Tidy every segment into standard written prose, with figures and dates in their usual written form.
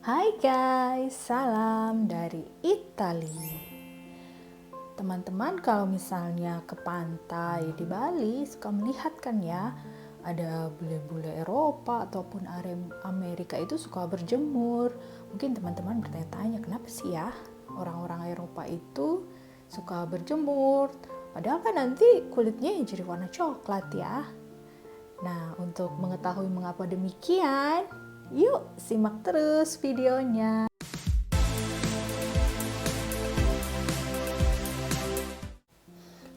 Hai guys, salam dari Italia. Teman-teman kalau misalnya ke pantai di Bali suka melihat kan ya, ada bule-bule Eropa ataupun Amerika itu suka berjemur. Mungkin teman-teman bertanya-tanya kenapa sih ya orang-orang Eropa itu suka berjemur, padahal kan nanti kulitnya jadi warna coklat ya. Nah, untuk mengetahui mengapa demikian, yuk simak terus videonya.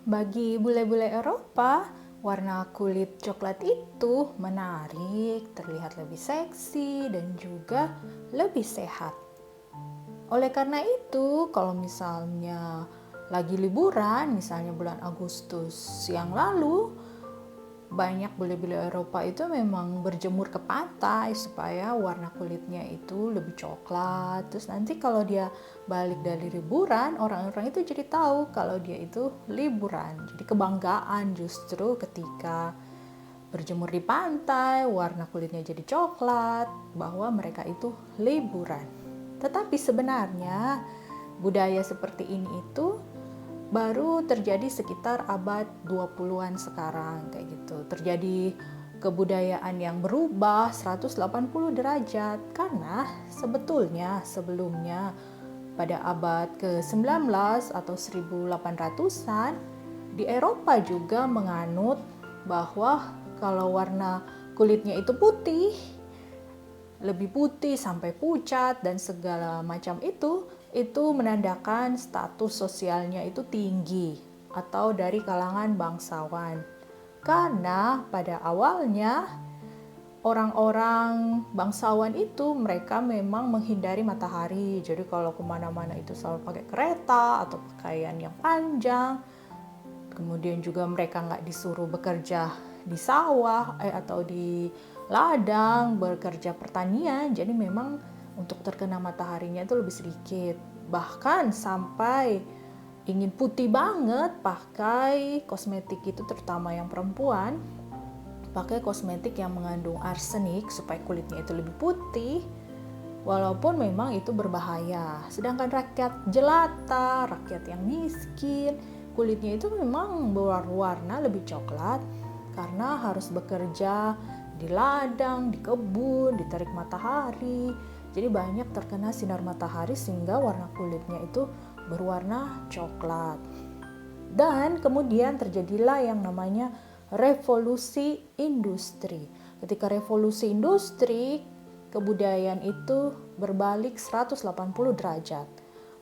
Bagi bule-bule Eropa, warna kulit coklat itu menarik, terlihat lebih seksi, dan juga lebih sehat. Oleh karena itu, kalau misalnya lagi liburan, misalnya bulan Agustus yang lalu, banyak bule-bule Eropa itu memang berjemur ke pantai supaya warna kulitnya itu lebih coklat. Terus nanti kalau dia balik dari liburan, orang-orang itu jadi tahu kalau dia itu liburan. Jadi kebanggaan justru ketika berjemur di pantai, warna kulitnya jadi coklat, bahwa mereka itu liburan. Tetapi sebenarnya budaya seperti ini itu baru terjadi sekitar abad 20-an sekarang kayak gitu. Terjadi kebudayaan yang berubah 180 derajat karena sebetulnya sebelumnya pada abad ke-19 atau 1800-an di Eropa juga menganut bahwa kalau warna kulitnya itu putih, lebih putih sampai pucat dan segala macam itu menandakan status sosialnya itu tinggi atau dari kalangan bangsawan. Karena pada awalnya orang-orang bangsawan itu mereka memang menghindari matahari. Jadi kalau kemana-mana itu selalu pakai kereta atau pakaian yang panjang. Kemudian juga mereka nggak disuruh bekerja di sawah atau di ladang, bekerja pertanian. Jadi memang untuk terkena mataharinya itu lebih sedikit. Bahkan sampai ingin putih banget pakai kosmetik itu, terutama yang perempuan, pakai kosmetik yang mengandung arsenik supaya kulitnya itu lebih putih, walaupun memang itu berbahaya. Sedangkan rakyat jelata, rakyat yang miskin, kulitnya itu memang berwarna lebih coklat karena harus bekerja di ladang, di kebun, diterik matahari. Jadi banyak terkena sinar matahari sehingga warna kulitnya itu berwarna coklat. Dan kemudian terjadilah yang namanya revolusi industri. Ketika revolusi industri, kebudayaan itu berbalik 180 derajat.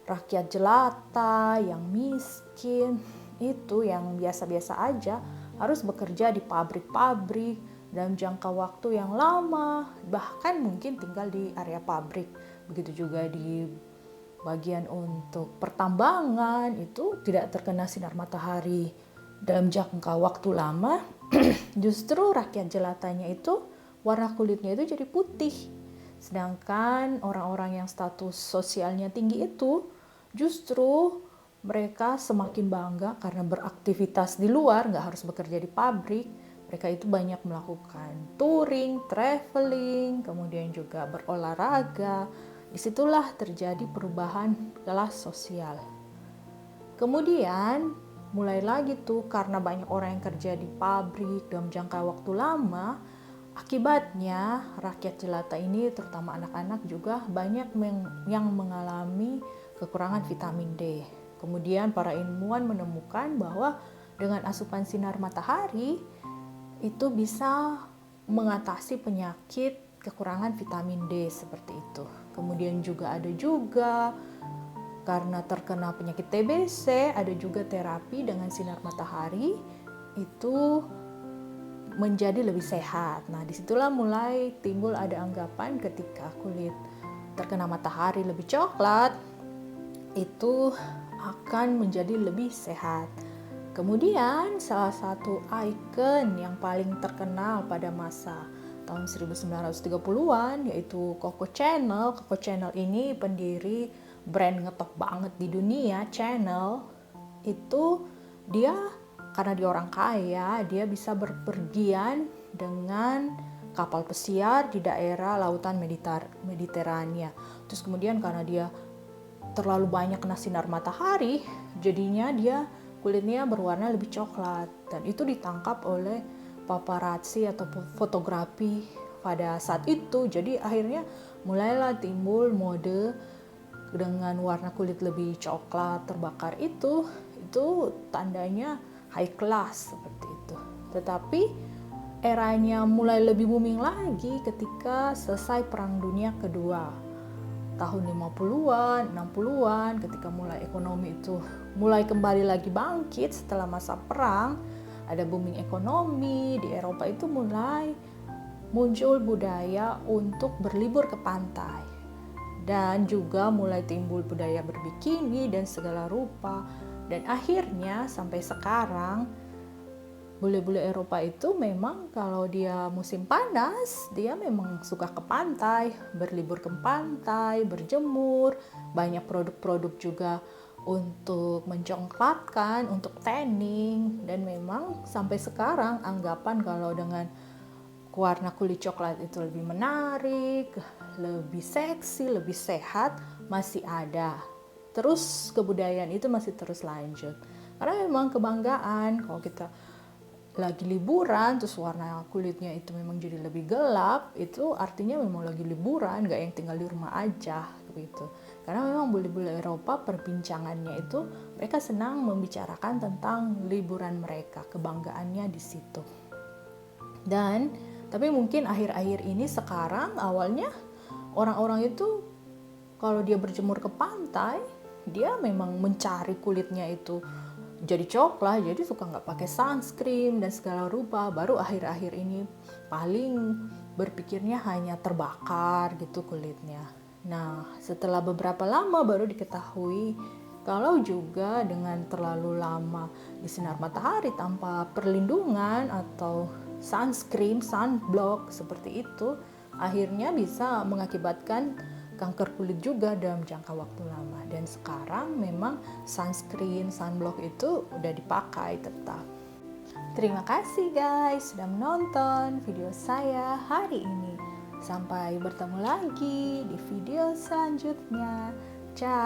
Rakyat jelata, yang miskin, itu yang biasa-biasa aja harus bekerja di pabrik-pabrik dalam jangka waktu yang lama, bahkan mungkin tinggal di area pabrik. Begitu juga di bagian untuk pertambangan itu tidak terkena sinar matahari dalam jangka waktu lama. Justru rakyat jelatanya itu warna kulitnya itu jadi putih, sedangkan orang-orang yang status sosialnya tinggi itu justru mereka semakin bangga karena beraktivitas di luar, nggak harus bekerja di pabrik. Mereka itu banyak melakukan touring, traveling, kemudian juga berolahraga. Disitulah terjadi perubahan kelas sosial. Kemudian mulai lagi tuh karena banyak orang yang kerja di pabrik dalam jangka waktu lama, akibatnya rakyat jelata ini terutama anak-anak juga banyak yang mengalami kekurangan vitamin D. Kemudian para ilmuwan menemukan bahwa dengan asupan sinar matahari itu bisa mengatasi penyakit kekurangan vitamin D seperti itu. Kemudian juga ada juga karena terkena penyakit TBC, ada juga terapi dengan sinar matahari itu menjadi lebih sehat. Nah, disitulah mulai timbul ada anggapan ketika kulit terkena matahari lebih coklat, itu akan menjadi lebih sehat. Kemudian salah satu ikon yang paling terkenal pada masa tahun 1930-an yaitu Coco Chanel. Coco Chanel ini pendiri brand ngetop banget di dunia, Chanel. Itu dia karena dia orang kaya, dia bisa berpergian dengan kapal pesiar di daerah lautan Mediterania. Terus kemudian karena dia terlalu banyak kena sinar matahari, jadinya dia kulitnya berwarna lebih coklat, dan itu ditangkap oleh paparazzi atau fotografi pada saat itu. Jadi akhirnya mulailah timbul mode dengan warna kulit lebih coklat terbakar, itu tandanya high class seperti itu. Tetapi eranya mulai lebih booming lagi ketika selesai Perang Dunia Kedua. Tahun 50-an, 60-an, ketika mulai ekonomi itu mulai kembali lagi bangkit setelah masa perang, ada booming ekonomi di Eropa, itu mulai muncul budaya untuk berlibur ke pantai. Dan juga mulai timbul budaya berbikini dan segala rupa. Dan akhirnya sampai sekarang bule-bule Eropa itu memang kalau dia musim panas, dia memang suka ke pantai, berlibur ke pantai, berjemur, banyak produk-produk juga untuk mencoklatkan, untuk tanning, dan memang sampai sekarang anggapan kalau dengan warna kulit coklat itu lebih menarik, lebih seksi, lebih sehat, masih ada. Terus kebudayaan itu masih terus lanjut. Karena memang kebanggaan kalau kita lagi liburan terus warna kulitnya itu memang jadi lebih gelap, itu artinya memang lagi liburan, gak yang tinggal di rumah aja gitu. Karena memang bule-bule Eropa perbincangannya itu mereka senang membicarakan tentang liburan mereka, kebanggaannya di situ. Dan tapi mungkin akhir-akhir ini sekarang awalnya orang-orang itu kalau dia berjemur ke pantai, dia memang mencari kulitnya itu jadi coklat, jadi suka nggak pakai sunscreen dan segala rupa. Baru akhir-akhir ini paling berpikirnya hanya terbakar gitu kulitnya. Nah, setelah beberapa lama baru diketahui kalau juga dengan terlalu lama di sinar matahari tanpa perlindungan atau sunscreen, sunblock seperti itu, akhirnya bisa mengakibatkan kanker kulit juga dalam jangka waktu lama. Dan sekarang memang sunscreen, sunblock itu udah dipakai tetap. Terima kasih guys sudah menonton video saya hari ini. Sampai bertemu lagi di video selanjutnya. Ciao.